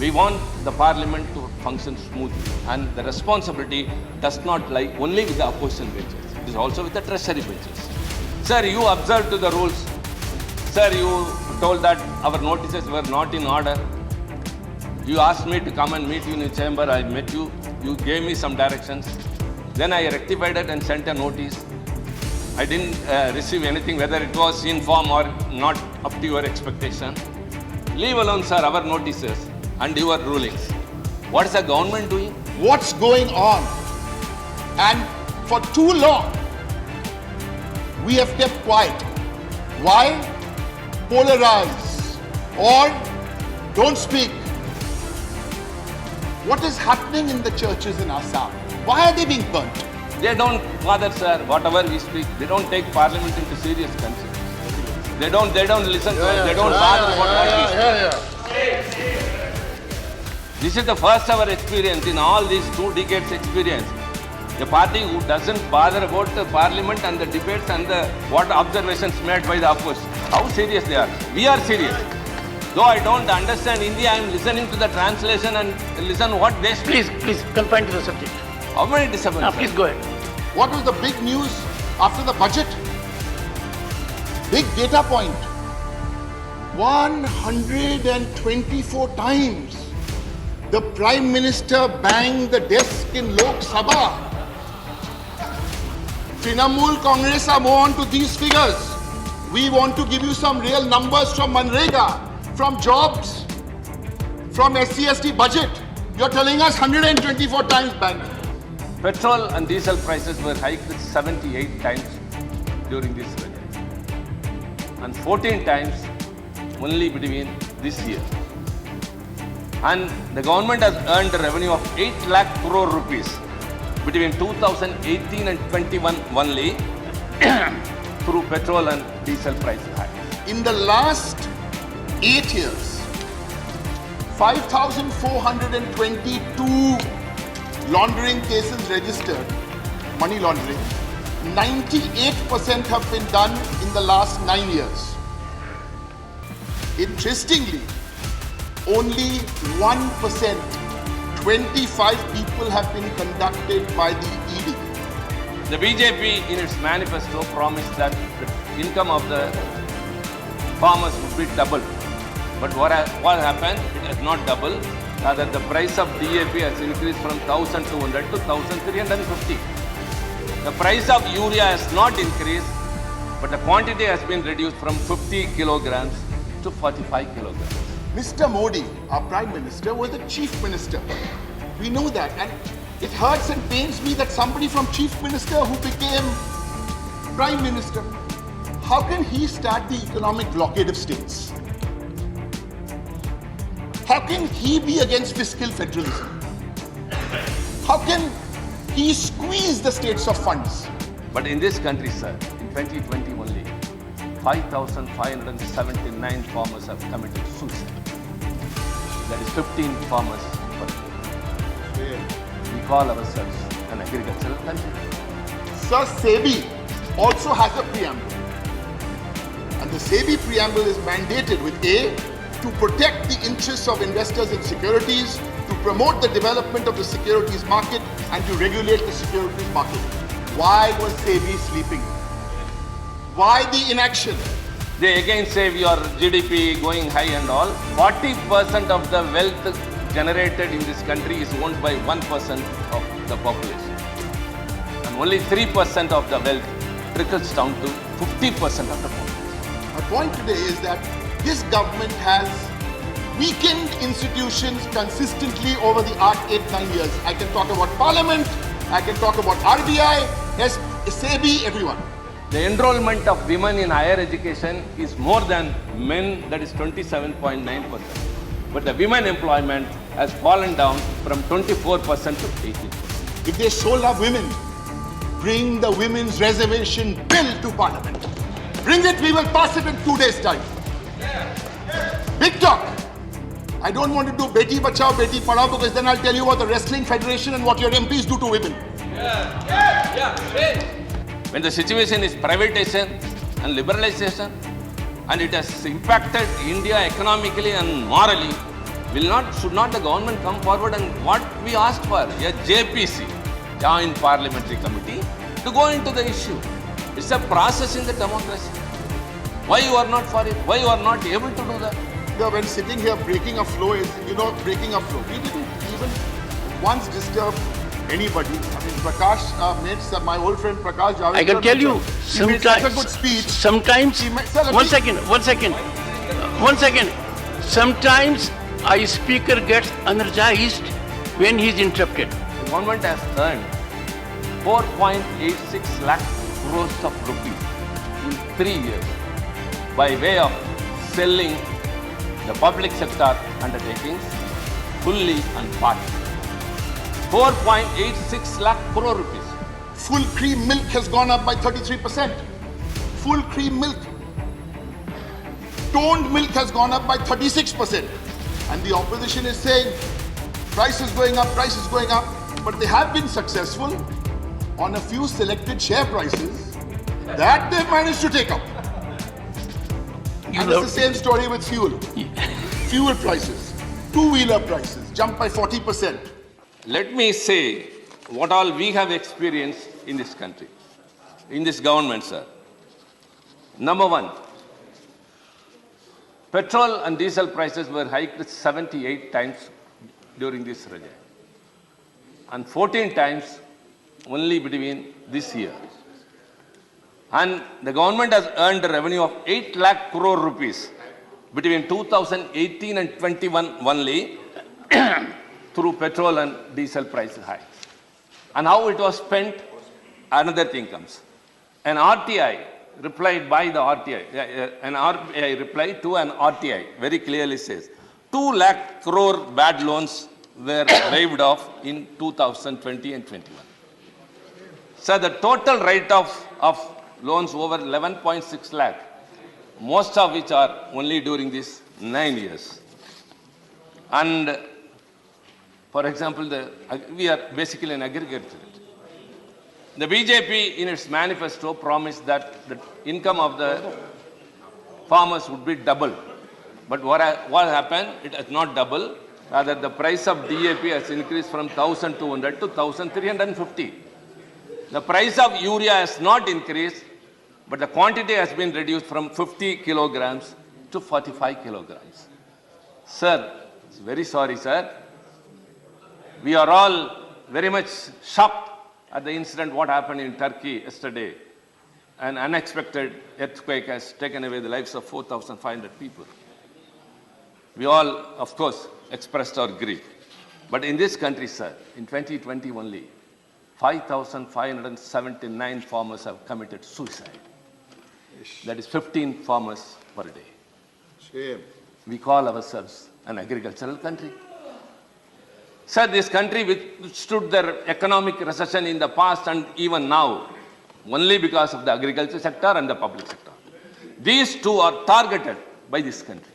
We want the parliament to function smoothly, and the responsibility does not lie only with the opposition benches. It is also with the treasury benches. Sir, you observed to the rules. Sir, you told that our notices were not in order. You asked me to come and meet you in the chamber. I met you. You gave me some directions. Then I rectified it and sent a notice. I didn't receive anything, whether it was in form or not up to your expectation. Leave alone, sir, our notices and your rulings. What is the government doing? What's going on? And for too long, we have kept quiet. Why? Polarize or don't speak. What is happening in the churches in Assam? Why are they being burnt? They don't bother, sir. Whatever we speak, they don't take parliament into serious consideration. They don't listen to us. They don't bother what we speak. This is the first ever experience in all these 2 decades experience. A party who doesn't bother about the parliament and the debates and the what observations made by the opposition. How serious they are. We are serious. Though I don't understand Hindi, I am listening to the translation and listen what they speak. Please, confine to the subject. How many disappointments? Please go ahead. What was the big news after the budget? Big data point. 124 times the Prime Minister banged the desk in Lok Sabha. Trinamool Congress are more on to these figures. We want to give you some real numbers from Manrega, from jobs, from SC/ST budget. You're telling us 124 times banged. Petrol and diesel prices were hiked 78 times during this budget. And 14 times only between this year. And the government has earned a revenue of 8 lakh crore rupees between 2018 and 21 only through petrol and diesel price hikes. In the last 8 years, 5,422 laundering cases registered, money laundering. 98% have been done in the last 9 years. Interestingly, only 1%, 25 people have been conducted by the ED. The BJP in its manifesto promised that the income of the farmers would be doubled. But what happened? It has not doubled. Rather, the price of DAP has increased from 1,200 to 1,350. The price of urea has not increased, but the quantity has been reduced from 50 kilograms to 45 kilograms. Mr. Modi, our Prime Minister, was the Chief Minister. We know that. And it hurts and pains me that somebody from Chief Minister who became Prime Minister, how can he start the economic blockade of states? How can he be against fiscal federalism? How can he squeeze the states of funds? But in this country, sir, in 2020 only, 5,579 farmers have committed suicide. That is 15 farmers per year. We call ourselves an agricultural country. Sir, SEBI also has a preamble. And the SEBI preamble is mandated with A, to protect the interests of investors in securities, to promote the development of the securities market, and to regulate the securities market. Why was SEBI sleeping? Why the inaction? They again say your GDP going high and all. 40% of the wealth generated in this country is owned by 1% of the population. And only 3% of the wealth trickles down to 50% of the population. My point today is that this government has weakened institutions consistently over the last 8-9 years. I can talk about Parliament, I can talk about RBI, SEBI, everyone. The enrollment of women in higher education is more than men, that is 27.9%. But the women employment has fallen down from 24% to 18%. If they so love women, bring the women's reservation bill to Parliament. Bring it, we will pass it in 2 days' time. Big talk. I don't want to do Beti Bachao, Beti Padhao, because then I'll tell you about the Wrestling Federation and what your MPs do to women. When the situation is privatization and liberalization, and it has impacted India economically and morally, should not the government come forward and what we asked for, a JPC, Joint Parliamentary Committee, to go into the issue. It's a process in the democracy. Why you are not for it? Why you are not able to do that? When sitting here, breaking a flow is, breaking a flow. We didn't even once disturb anybody. I mean, Prakash made my old friend Prakash Javadekar. I can tell you, he made such a good speech. Sometimes, Sir, one second. Sometimes a speaker gets energized when he is interrupted. The government has earned 4.86 lakh crores of rupees in 3 years by way of selling the public sector undertakings fully and partly. 4.86 lakh crore rupees. Full cream milk has gone up by 33%. Full cream milk. Toned milk has gone up by 36%. And the opposition is saying, price is going up, price is going up. But they have been successful on a few selected share prices that they've managed to take up. And it's the same story with fuel. Fuel prices, two-wheeler prices jumped by 40%. Let me say what all we have experienced in this country, in this government, sir. Number one, petrol and diesel prices were hiked 78 times during this regime and 14 times only between this year. And the government has earned a revenue of 8 lakh crore rupees between 2018 and 21 only through petrol and diesel price hikes. And how it was spent, another thing comes. An RTI replied by the RTI, an RBI replied to an RTI very clearly says 2 lakh crore bad loans were waived off in 2020 and 21. So the total write-off of loans over 11.6 lakh, most of which are only during these 9 years. And for example, we are basically an aggregator. The BJP in its manifesto promised that the income of the farmers would be double. But what happened? It has not doubled. Rather, the price of DAP has increased from 1,200 to 1,350. The price of urea has not increased, but the quantity has been reduced from 50 kilograms to 45 kilograms. Sir, very sorry, sir. We are all very much shocked at the incident what happened in Turkey yesterday. An unexpected earthquake has taken away the lives of 4,500 people. We all, of course, expressed our grief. But in this country, sir, in 2020 only, 5,579 farmers have committed suicide. That is 15 farmers per day. Shame. We call ourselves an agricultural country. Sir, this country withstood their economic recession in the past and even now, only because of the agriculture sector and the public sector. These two are targeted by this country.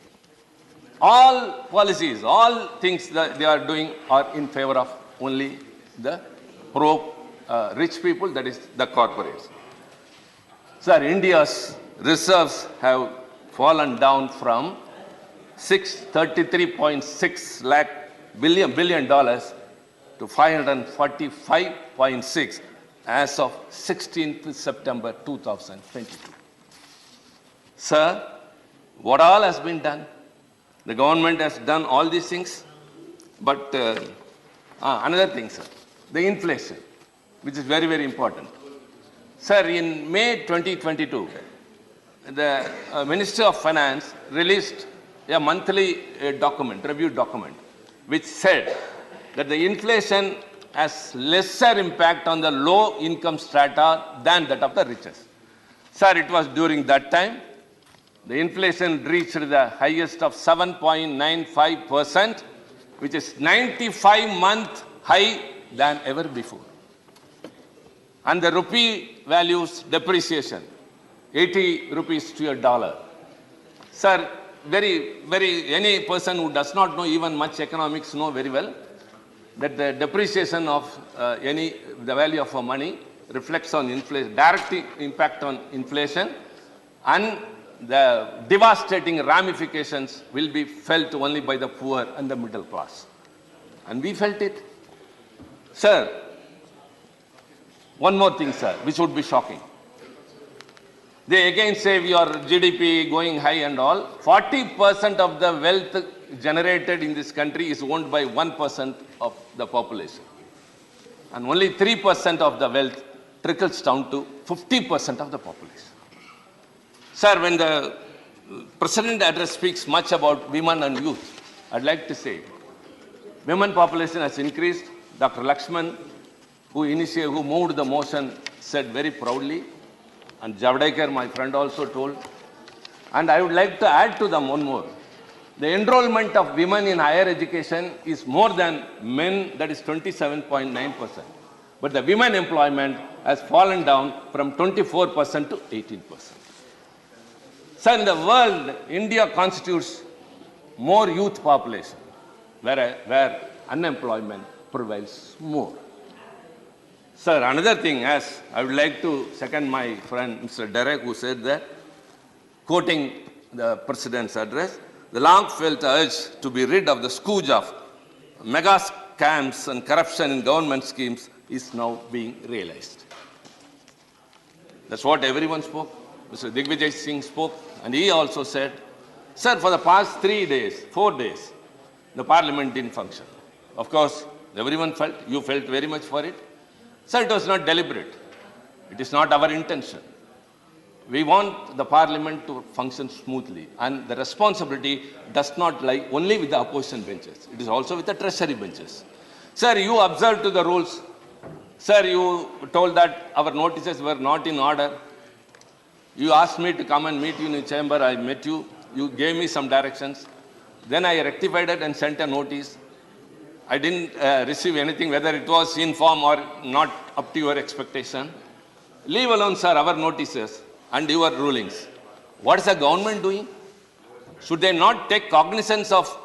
All policies, all things that they are doing are in favor of only the rich people, that is the corporates. Sir, India's reserves have fallen down from $633.6 billion to 545.6 as of 16th September 2022. Sir, what all has been done? The government has done all these things, but another thing, sir, the inflation, which is very, very important. Sir, in May 2022, the Minister of Finance released a monthly review document, which said that the inflation has lesser impact on the low income strata than that of the richest. Sir, it was during that time, the inflation reached the highest of 7.95%, which is 95-month high than ever before. And the rupee values depreciation, 80 rupees to a dollar. Sir, any person who does not know even much economics know very well that the depreciation of the value of money reflects on inflation, direct impact on inflation, and the devastating ramifications will be felt only by the poor and the middle class. And we felt it. Sir, one more thing, sir, which would be shocking. They again say your GDP going high and all. 40% of the wealth generated in this country is owned by 1% of the population. And only 3% of the wealth trickles down to 50% of the population. Sir, when the President address speaks much about women and youth, I'd like to say, women population has increased. Dr. Lakshman, who moved the motion, said very proudly, and Javadekar, my friend, also told. And I would like to add to them one more. The enrollment of women in higher education is more than men, that is 27.9%. But the women employment has fallen down from 24% to 18%. So in the world, India constitutes more youth population, where unemployment prevails more. Sir, another thing, as I would like to second my friend Mr. Derek, who said that, quoting the President's address, the long-felt urge to be rid of the scourge of mega scams and corruption in government schemes is now being realized. That's what everyone spoke. Mr. Digvijay Singh spoke, and he also said, sir, for the past 4 days, the parliament didn't function. Of course, everyone felt, you felt very much for it. Sir, it was not deliberate. It is not our intention. We want the parliament to function smoothly, and the responsibility does not lie only with the opposition benches. It is also with the treasury benches. Sir, you observed to the rules. Sir, you told that our notices were not in order. You asked me to come and meet you in the chamber. I met you. You gave me some directions. Then I rectified it and sent a notice. I didn't receive anything, whether it was in form or not up to your expectation. Leave alone, sir, our notices and your rulings. What is the government doing? Should they not take cognizance of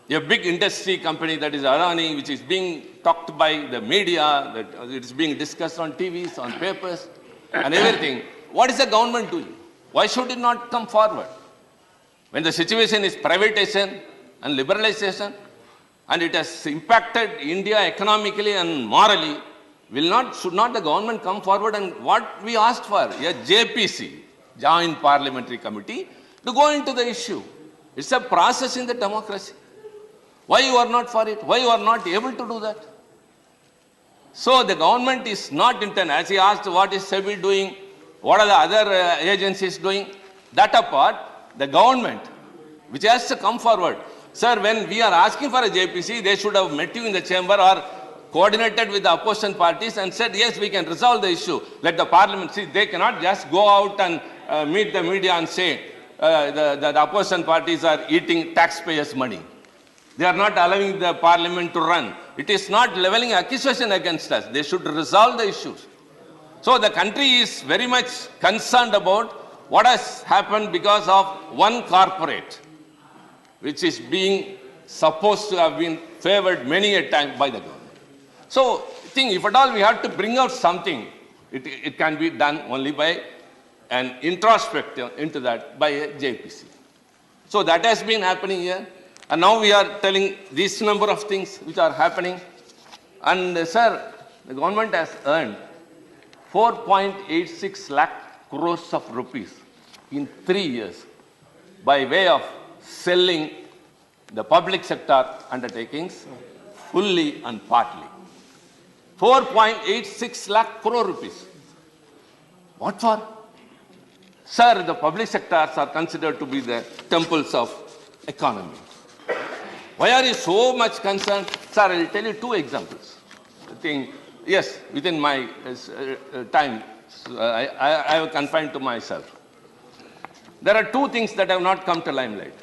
a big industry company, that is Adani, which is being talked by the media, that it is being discussed on TVs, on papers, and everything? What is the government doing? Why should it not come forward? When the situation is privatization and liberalization, and it has impacted India economically and morally, should not the government come forward? And what we asked for, a JPC, Joint Parliamentary Committee, to go into the issue. It's a process in the democracy. Why you are not for it? Why you are not able to do that? So the government is not intent. As he asked, what is SEBI doing? What are the other agencies doing? That apart, the government, which has to come forward. Sir, when we are asking for a JPC, they should have met you in the chamber or coordinated with the opposition parties and said, yes, we can resolve the issue. Let the parliament see. They cannot just go out and meet the media and say the opposition parties are eating taxpayers' money. They are not allowing the parliament to run. It is not leveling accusation against us. They should resolve the issues. So the country is very much concerned about what has happened because of one corporate, which is being supposed to have been favored many a time by the government. So I think if at all we have to bring out something, it can be done only by an introspective into that by a JPC. So that has been happening here. And now we are telling this number of things which are happening. And sir, the government has earned 4.86 lakh crores of rupees in 3 years by way of selling the public sector undertakings fully and partly. 4.86 lakh crore rupees. What for? Sir, the public sectors are considered to be the temples of economy. Why are you so much concerned? Sir, I will tell you 2 examples. I think, yes, within my time, I have confined to myself. There are 2 things that have not come to limelight.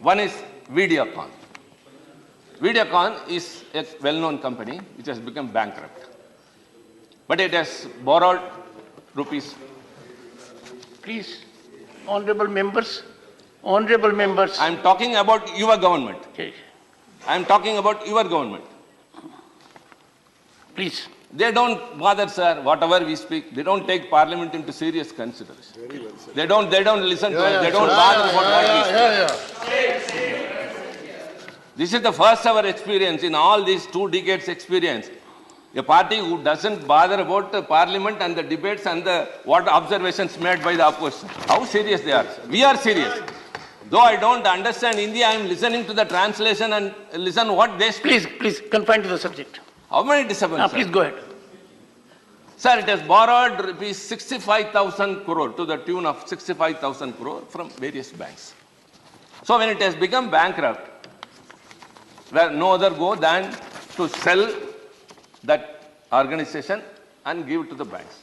One is Videocon. Videocon is a well-known company which has become bankrupt. But it has borrowed rupees. Please, honorable members. Honorable members. I am talking about your government. Okay. I am talking about your government. Please. They don't bother, sir, whatever we speak. They don't take parliament into serious consideration. Very well said. They don't listen to us. They don't bother about what we speak. This is the first ever experience in all these 2 decades experience. A party who doesn't bother about the parliament and the debates and the what observations made by the opposition. How serious they are. We are serious. Though I don't understand Hindi, I am listening to the translation and listen what they speak. Please confine to the subject. How many disturbances? Please go ahead. Sir, it has borrowed rupees 65,000 crore to the tune of 65,000 crore from various banks. So when it has become bankrupt, where no other go than to sell that organization and give it to the banks.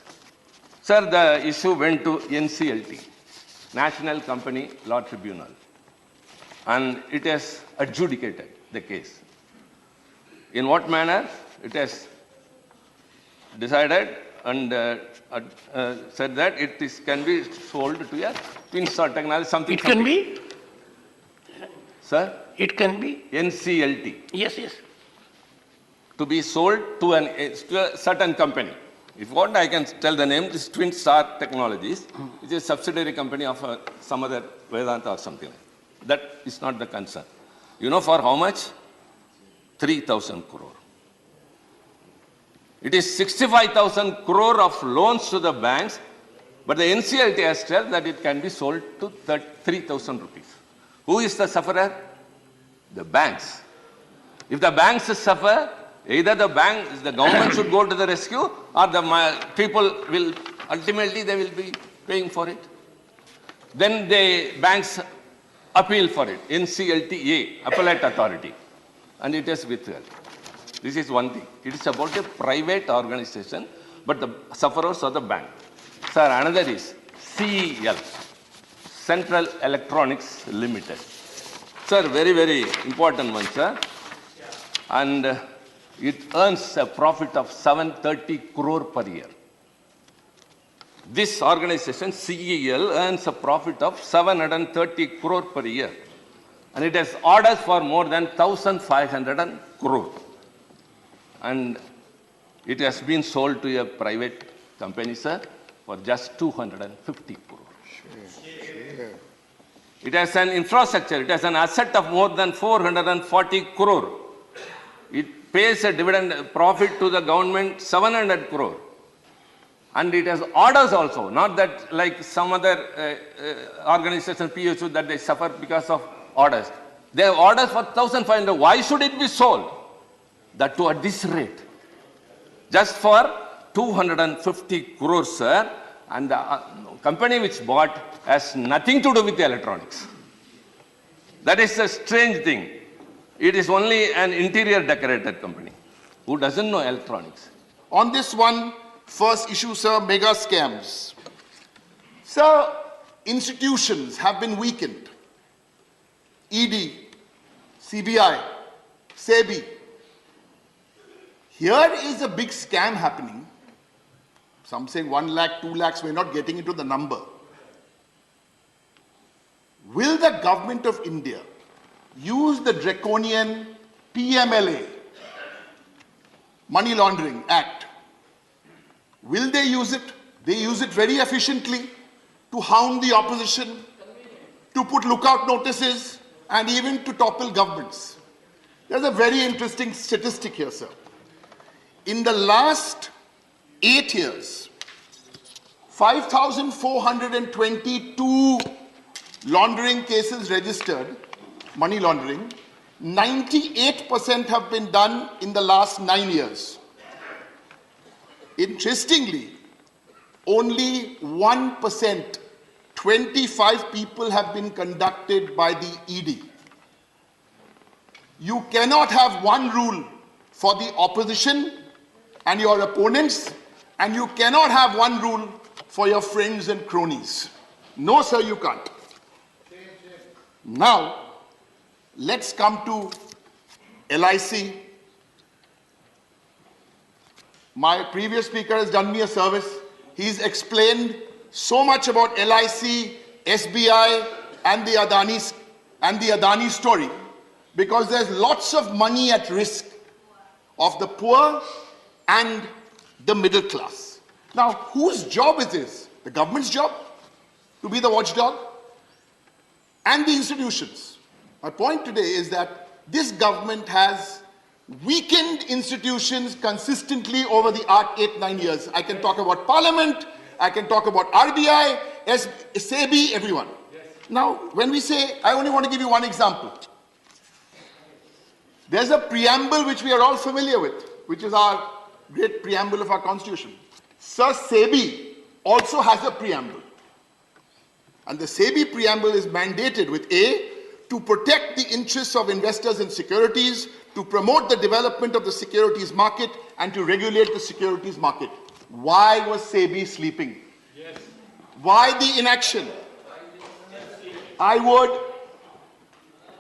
Sir, the issue went to NCLT, National Company Law Tribunal, and it has adjudicated the case. In what manner? It has decided and said that can be sold to a twin star technology, something. It can be? Sir? It can be? NCLT. Yes. To be sold to a certain company. If you want, I can tell the name. This Twin Star Technologies, which is a subsidiary company of some other Vedanta or something like that. That is not the concern. You know for how much? 3,000 crore. It is 65,000 crore of loans to the banks, but the NCLT has said that it can be sold to 3,000 rupees. Who is the sufferer? The banks. If the banks suffer, either the government should go to the rescue, or the people will, ultimately they will be paying for it. Then the banks appeal for it, NCLTA, Appellate Authority, and it is withheld. This is one thing. It is about a private organization, but the sufferers are the bank. Sir, another is CEL, Central Electronics Limited. Sir, very important one, sir. And it earns a profit of 730 crore per year. This organization, CEL, earns a profit of 730 crore per year. And it has orders for more than 1,500 crore. And it has been sold to a private company, sir, for just 250 crore. Sure. It has an infrastructure, it has an asset of more than 440 crore. It pays a dividend profit to the government 700 crore. And it has orders also, not that like some other organizations, PSU, that they suffer because of orders. They have orders for 1,500. Why should it be sold? That too at this rate. Just for 250 crores, sir. And the company which bought has nothing to do with the electronics. That is a strange thing. It is only an interior decorator company who doesn't know electronics. On this one, first issue, sir, mega scams. Sir, institutions have been weakened. ED, CBI, SEBI. Here is a big scam happening. Some saying 1 lakh, 2 lakhs, we're not getting into the number. Will the government of India use the draconian PMLA, Money Laundering Act? Will they use it? They use it very efficiently to hound the opposition, to put lookout notices, and even to topple governments. There's a very interesting statistic here, sir. In the last 8 years, 5,422 laundering cases registered, money laundering, 98% have been done in the last 9 years. Interestingly, only 1%, 25 people have been conducted by the ED. You cannot have one rule for the opposition and your opponents, and you cannot have one rule for your friends and cronies. No, sir, you can't. Now, let's come to LIC. My previous speaker has done me a service. He's explained so much about LIC, SBI, and the Adani story, because there's lots of money at risk of the poor and the middle class. Now, whose job is this? The government's job to be the watchdog and the institutions. My point today is that this government has weakened institutions consistently over the 8-9 years. I can talk about Parliament, I can talk about RBI, SEBI, everyone. Now, when we say, I only want to give you one example. There's a preamble which we are all familiar with, which is our great preamble of our constitution. Sir, SEBI also has a preamble. And the SEBI preamble is mandated with A, to protect the interests of investors in securities, to promote the development of the securities market, and to regulate the securities market. Why was SEBI sleeping? Yes. Why the inaction? I would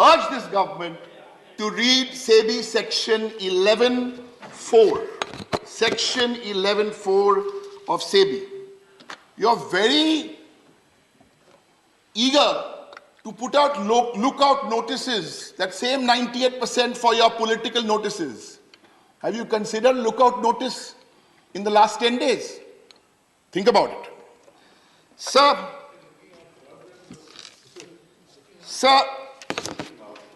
urge this government to read SEBI section 11.4. Section 11.4 of SEBI. You're very eager to put out lookout notices, that same 98% for your political notices. Have you considered lookout notice in the last 10 days? Think about it. Sir,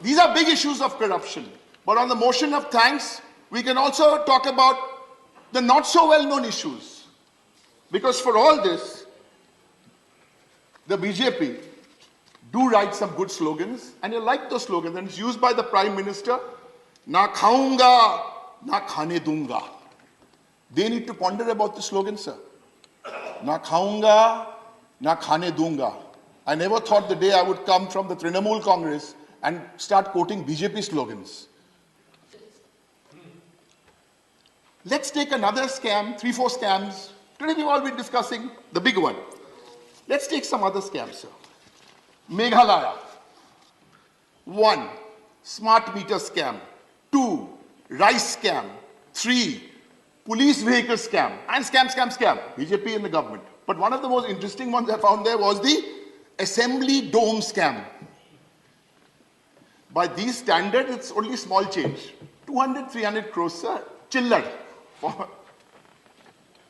these are big issues of corruption. But on the motion of thanks, we can also talk about the not so well-known issues. Because for all this, the BJP do write some good slogans, and you like those slogans, and it's used by the Prime Minister, na khaunga, na khane dunga. They need to ponder about the slogan, sir. Na khaunga, na khane dunga. I never thought the day I would come from the Trinamool Congress and start quoting BJP slogans. Let's take another scam, 3-4 scams. Today we've all been discussing the big one. Let's take some other scams, sir. Meghalaya. 1, smart meter scam. 2, rice scam. 3, police vehicle scam. And scam. BJP in the government. But one of the most interesting ones I found there was the assembly dome scam. By these standards, it's only small change. 200, 300 crores, sir. Chillar.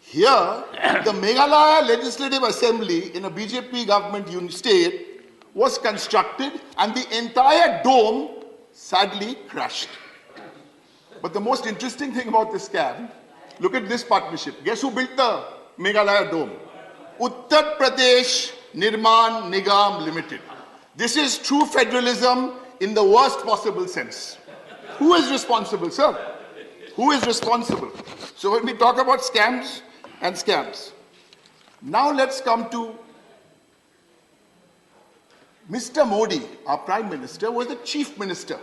Here, the Meghalaya Legislative Assembly in a BJP government state was constructed and the entire dome sadly crashed. But the most interesting thing about this scam, look at this partnership. Guess who built the Meghalaya dome? Uttar Pradesh Nirman Nigam Limited. This is true federalism in the worst possible sense. Who is responsible, sir? Who is responsible? So when we talk about scams and scams, now let's come to Mr. Modi, our Prime Minister, was the Chief Minister.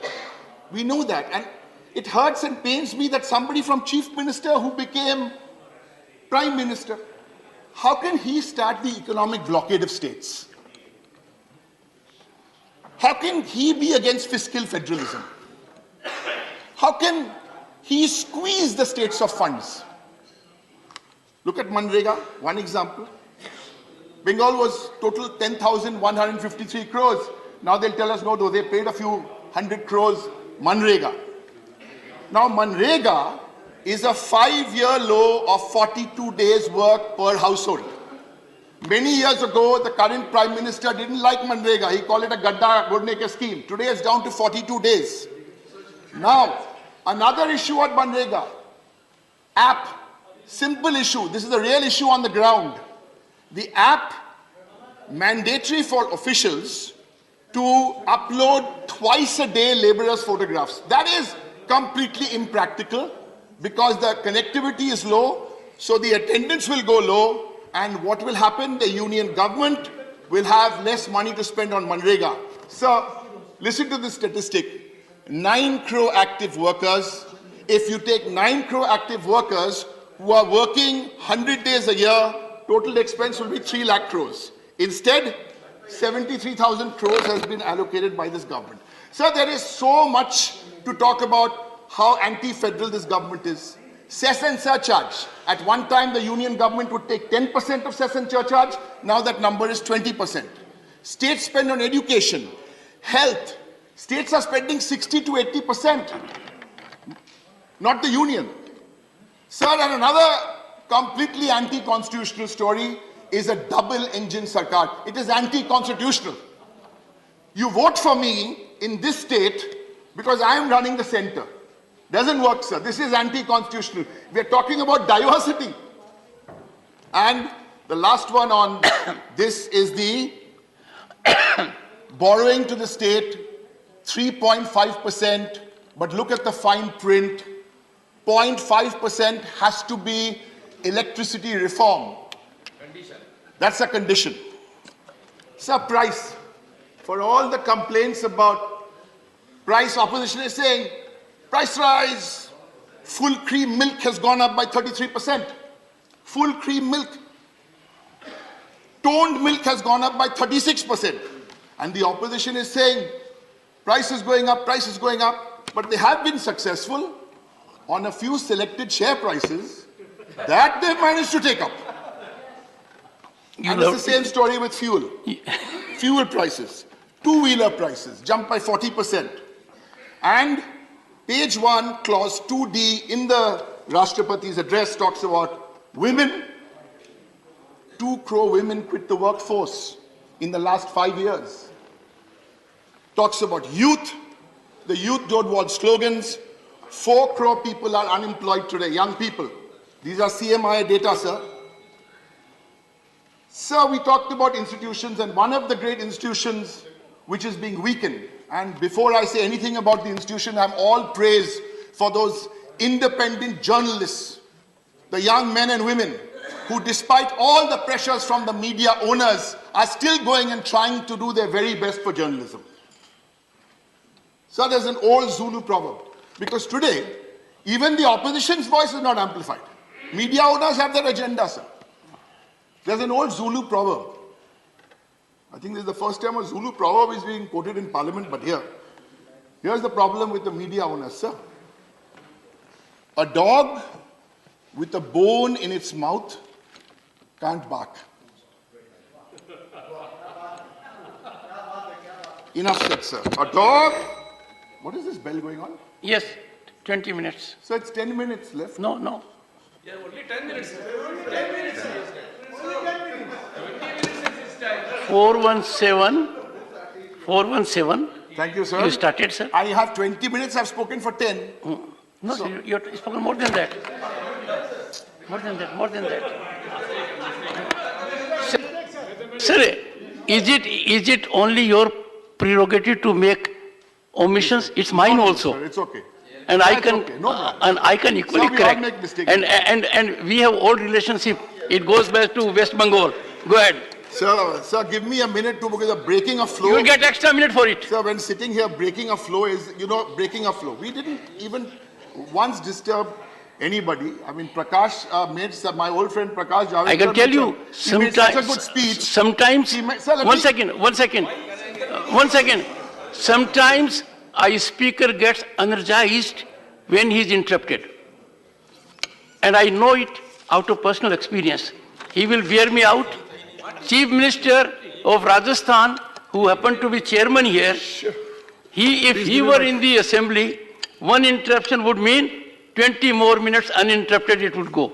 We know that, and it hurts and pains me that somebody from Chief Minister who became Prime Minister, how can he start the economic blockade of states? How can he be against fiscal federalism? How can he squeeze the states of funds? Look at Manrega, one example. Bengal was total 10,153 crores. Now they'll tell us, no, though, they paid a few 100 crores Manrega. Now Manrega is a 5-year low of 42 days work per household. Many years ago, the current Prime Minister didn't like Manrega. He called it a Gadda Gurneke scheme. Today it's down to 42 days. Now, another issue at Manrega. App. Simple issue. This is a real issue on the ground. The app mandatory for officials to upload twice a day laborers' photographs. That is completely impractical because the connectivity is low, so the attendance will go low, and what will happen? The union government will have less money to spend on Manrega. So, listen to this statistic. 9 crore active workers. If you take 9 crore active workers who are working 100 days a year, total expense will be 3 lakh crores. Instead, 73,000 crores has been allocated by this government. So there is so much to talk about how anti-federal this government is. Cess and surcharge. At one time, the union government would take 10% of cess and surcharge. Now that number is 20%. State spend on education, health. States are spending 60 to 80%. Not the union. Sir, and another completely anti-constitutional story is a double-engine sarkar. It is anti-constitutional. You vote for me in this state because I am running the center. Doesn't work, sir. This is anti-constitutional. We are talking about diversity. And the last one on this is the borrowing to the state, 3.5%, but look at the fine print. 0.5% has to be electricity reform. Condition. That's a condition. Sir, price. For all the complaints about price, opposition is saying, price rise. Full cream milk has gone up by 33%. Full cream milk. Toned milk has gone up by 36%. And the opposition is saying, price is going up, price is going up. But they have been successful on a few selected share prices that they've managed to take up. And it's the same story with fuel. Fuel prices, two-wheeler prices jumped by 40%. And page 1, clause 2D in the Rashtrapati's address talks about women. 2 crore women quit the workforce in the last 5 years. Talks about youth. The youth don't want slogans. 4 crore people are unemployed today, young people. These are CMI data, sir. Sir, we talked about institutions, and one of the great institutions which is being weakened. And before I say anything about the institution, I'm all praise for those independent journalists, the young men and women who, despite all the pressures from the media owners, are still going and trying to do their very best for journalism. So there's an old Zulu proverb, because today, even the opposition's voice is not amplified. Media owners have their agenda, sir. There's an old Zulu proverb. I think this is the first time a Zulu proverb is being quoted in parliament, but here's the problem with the media owners, sir. A dog with a bone in its mouth can't bark. Enough said, sir. A dog. What is this bell going on? Yes, 20 minutes. So it's 10 minutes left. No, no. Yeah, only 10 minutes. 10 minutes. 417. Thank you, sir. You started, sir. I have 20 minutes. I've spoken for 10. No, So- you've spoken more than that. More than that, more than that. Sir, is it only your prerogative to make omissions? It's mine also. Sir, it's okay. And That's I can, okay, no problem. and I can equally Sir, we all correct. make mistakes. And we have old relationship. It goes back to West Bengal. Go ahead. Sir, give me a minute to, because the breaking a flow. You will get extra minute for it. Sir, when sitting here, breaking a flow is, breaking a flow. We didn't even once disturb anybody. I mean, Prakash made, my old friend Prakash Javadekar. I can tell you, he made such a good speech. Sometimes, Sir, let one me- second. Sometimes a speaker gets energized when he is interrupted. And I know it out of personal experience. He will wear me out. Chief Minister of Rajasthan, who happened to be chairman here, if he were in the assembly, one interruption would mean 20 more minutes uninterrupted it would go.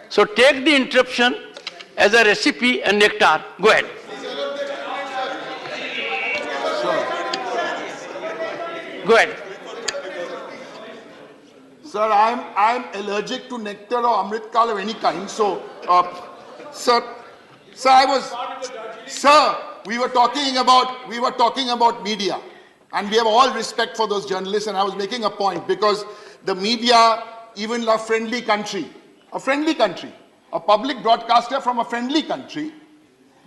So take the interruption as a recipe and nectar. Go ahead. Go ahead. Sir, I'm allergic to nectar or amritkal of any kind. So, sir, we were talking about media, and we have all respect for those journalists. And I was making a point because the media, even a friendly country, a public broadcaster from a friendly country,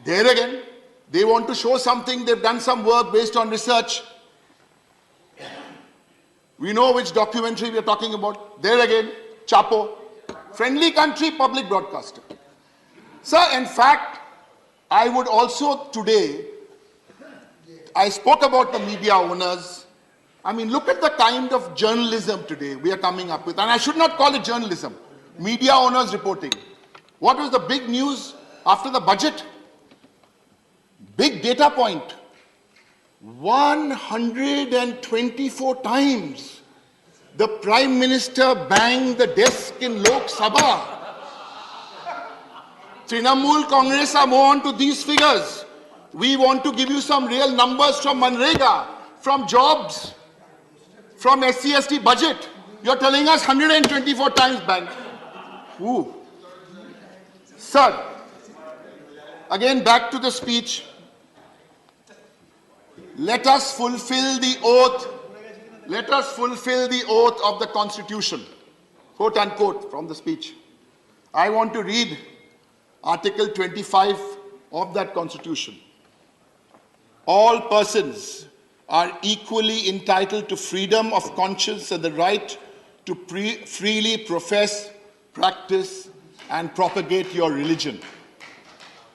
there again, they want to show something. They've done some work based on research. We know which documentary we are talking about. There again, Chapo. Friendly country, public broadcaster. Sir, in fact, I would also today, I spoke about the media owners. I mean, look at the kind of journalism today we are coming up with. And I should not call it journalism. Media owners reporting. What was the big news after the budget? Big data point. 124 times the Prime Minister banged the desk in Lok Sabha. Trinamool Congress are more on to these figures. We want to give you some real numbers from Manrega, from jobs, from SC/ST budget. You're telling us 124 times bank. Ooh. Sir, again back to the speech. Let us fulfill the oath. Let us fulfill the oath of the Constitution. Quote unquote from the speech. I want to read Article 25 of that Constitution. All persons are equally entitled to freedom of conscience and the right to freely profess, practice, and propagate your religion.